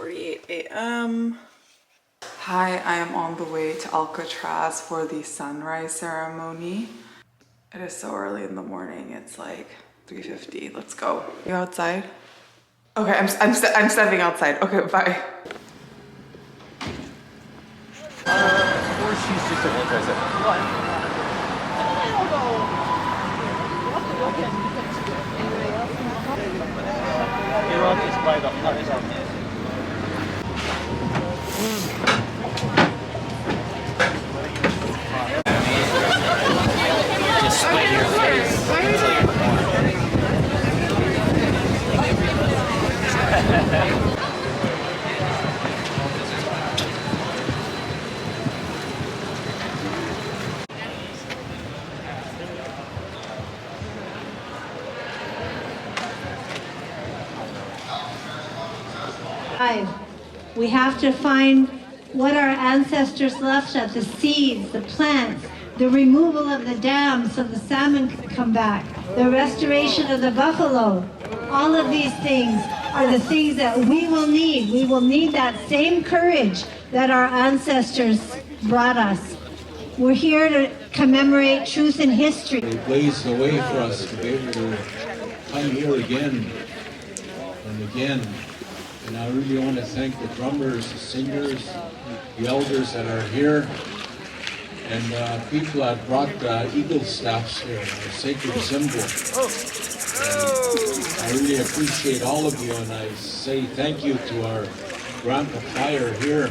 6:48 a.m. Hi, I am on the way to Alcatraz for the sunrise ceremony. It is so early in the morning. It's like 3:50. Let's go. You outside? Okay, I'm stepping outside. Okay, bye. Or she's just a multi-set. Iraq is by the horizontal. Just sweat your face until you're We have to find what our ancestors left us, the seeds, the plants, the removal of the dams so the salmon could come back, the restoration of the buffalo. All of these things are the things that we will need. We will need that same courage that our ancestors brought us. We're here to commemorate truth in history. It blazed the way for us to be able to come here again and again. And I really want to thank the drummers, the singers, the elders that are here, and people that brought eagle staffs here, a sacred symbol. And I really appreciate all of you, and I say thank you to our Grandpa Fire here.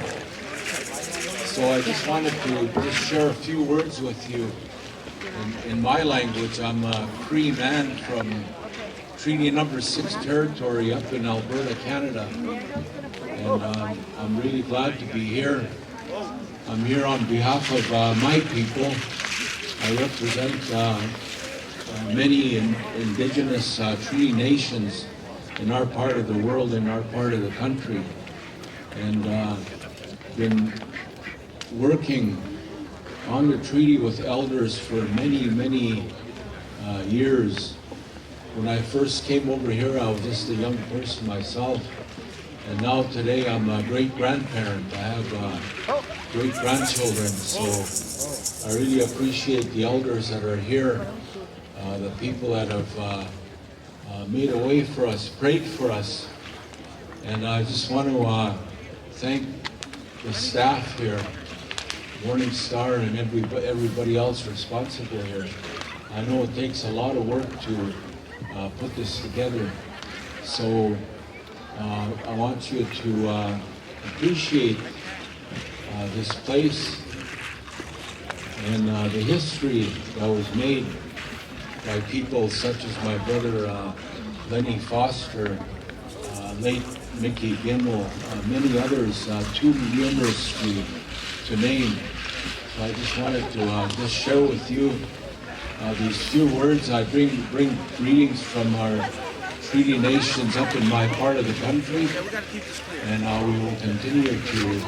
So I just wanted to just share a few words with you in my language. I'm a Cree man from Treaty Number 6 territory up in Alberta, Canada. And I'm really glad to be here. I'm here on behalf of my people. I represent many Indigenous treaty nations in our part of the world, in our part of the country. And been working on the treaty with elders for many, many years. When I first came over here, I was just a young person myself, and now today I'm a great-grandparent. I have great-grandchildren, so I really appreciate the elders that are here, the people that have made a way for us, prayed for us, and I just want to thank the staff here, Morning Star, and everybody else responsible here. I know it takes a lot of work to put this together. So I want you to appreciate this place and the history that was made by people such as my brother Lenny Foster, late Mickey Gimmel, many others, too numerous to name. So I just wanted to just share with you these few words. I bring greetings from our treaty nations up in my part of the country, and we will continue to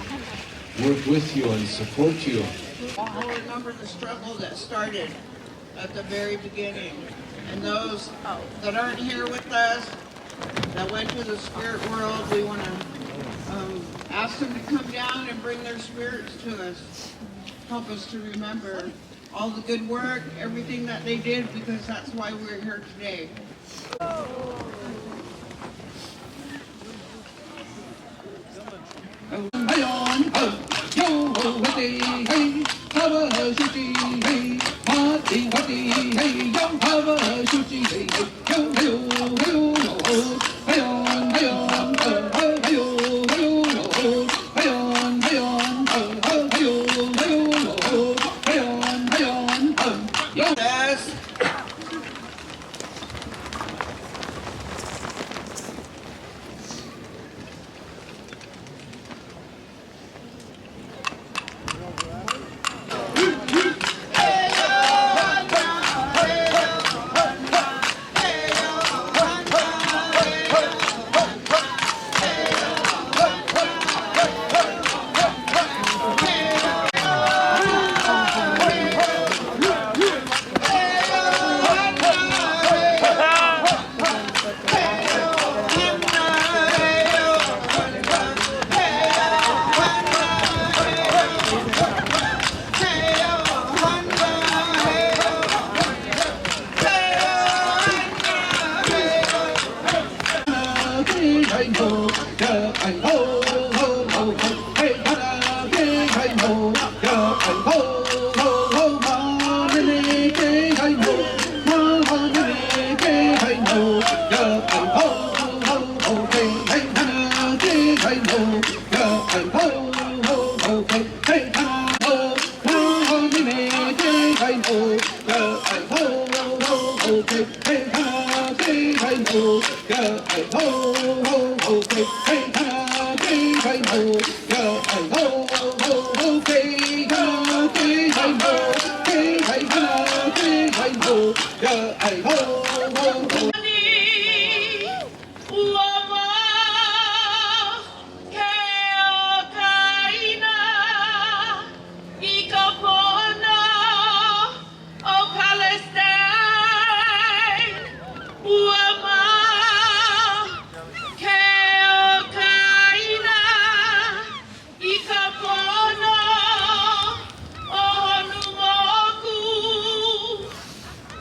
work with you and support you. I'll remember the struggle that started at the very beginning, and those that aren't here with us, that went to the spirit world, we want to ask them to come down and bring their spirits to us, help us to remember all the good work, everything that they did, because that's why we're here today.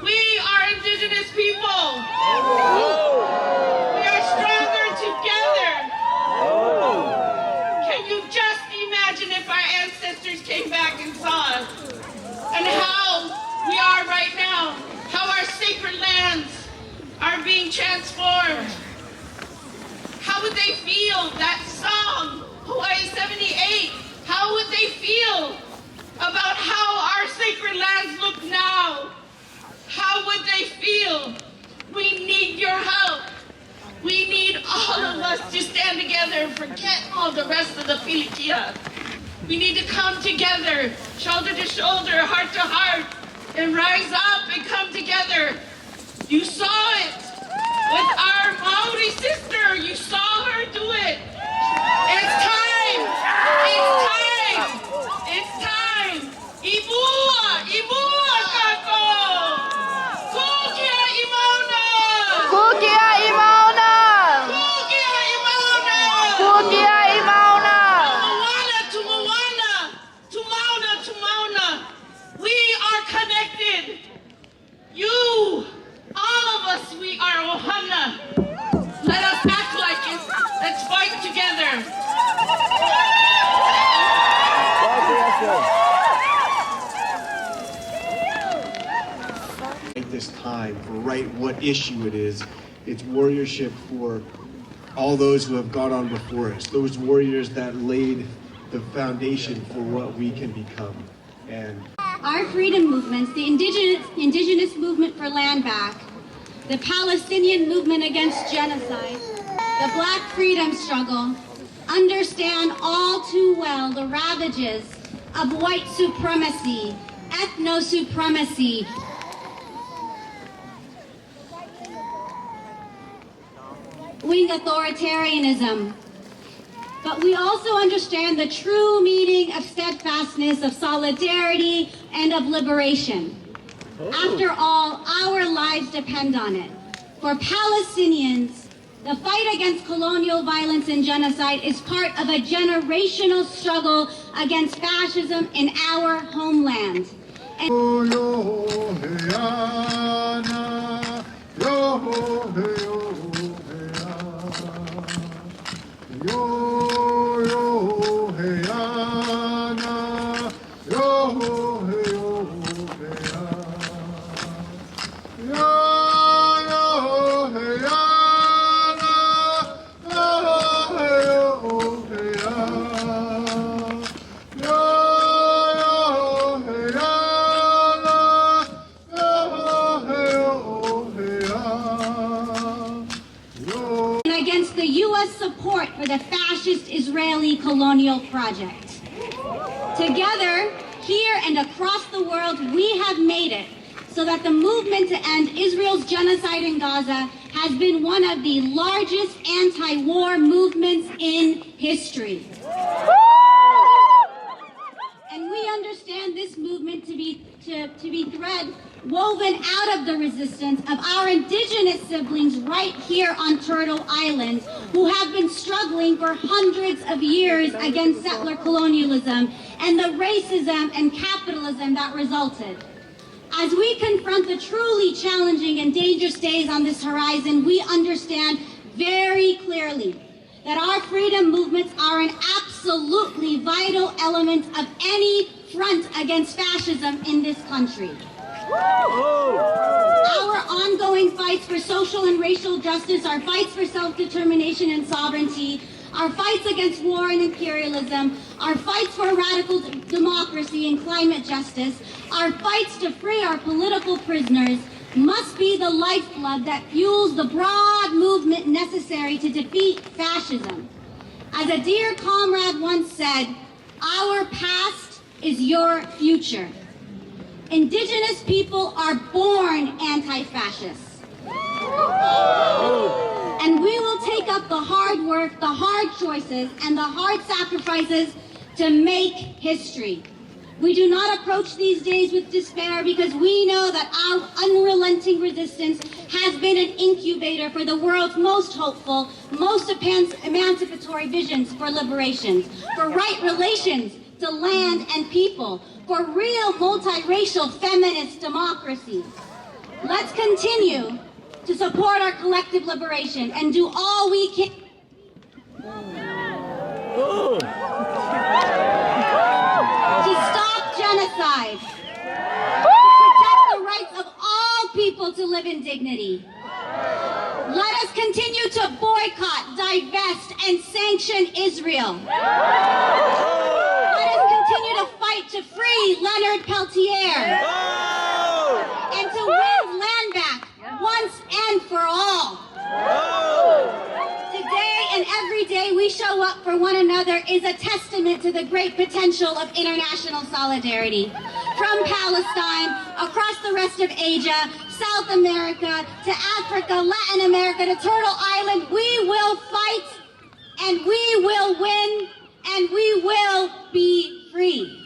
We are Indigenous people. We are stronger together. Can you just imagine if our ancestors came back and saw us? And how we are right now, how our sacred lands are being transformed. How would they feel that song, Hawaii 78? How would they feel about how our sacred lands look now? How would they feel? We need your help. We need all of us to stand together and forget all the rest of the pilikia. We need to come together, shoulder to shoulder, heart to heart, and rise up and come together. You saw it with our Maori sister. You saw her do it. It's time. It's time. It's time. Ibua, Ibua kako. Kukia Imona. Kukia Imona! Kukia Imona. Kukia Imona! Moana to Moana, to Mauna to Mauna. We are connected. You, all of us, we are Ohana. Let us act like it. Let's fight together. At this time for right what issue it is. It's warriorship for all those who have gone on before us, those warriors that laid the foundation for what we can become. And our freedom movements, the indigenous movement for land back, the Palestinian movement against genocide, the Black freedom struggle, understand all too well the ravages of white supremacy, ethno-supremacy, wing authoritarianism. But we also understand the true meaning of steadfastness, of solidarity, and of liberation. After all, our lives depend on it. For Palestinians, the fight against colonial violence and genocide is part of a generational struggle against fascism in our homeland. Against the U.S. support for the fascist Israeli colonial project. Together, here and across the world, we have made it so that the movement to end Israel's genocide in Gaza has been one of the largest anti-war movements in history. And we understand this movement to be thread woven out of the resistance of our indigenous siblings right here on Turtle Island, who have been struggling for hundreds of years against settler colonialism and the racism and capitalism that resulted. As we confront the truly challenging and dangerous days on this horizon, we understand very clearly that our freedom movements are an absolutely vital element of any front against fascism in this country. Our ongoing fights for social and racial justice, our fights for self-determination and sovereignty, our fights against war and imperialism, our fights for radical democracy and climate justice, our fights to free our political prisoners must be the lifeblood that fuels the broad movement necessary to defeat fascism. As a dear comrade once said, our past is your future. Indigenous people are born anti-fascists. And we will take up the hard work, the hard choices, and the hard sacrifices to make history. We do not approach these days with despair because we know that our unrelenting resistance has been an incubator for the world's most hopeful, most emancipatory visions for liberation, for right relations to land and people, for real multiracial feminist democracy. Let's continue to support our collective liberation and do all we can to stop genocide, to protect the rights of all people to live in dignity. Let us continue to boycott, divest, and sanction Israel. Let us continue to fight to free Leonard Peltier and to win land back once and for all. Today and every day we show up for one another is a testament to the great potential of international solidarity. From Palestine, across the rest of Asia, South America, to Africa, Latin America, to Turtle Island, we will fight and we will win and we will be free.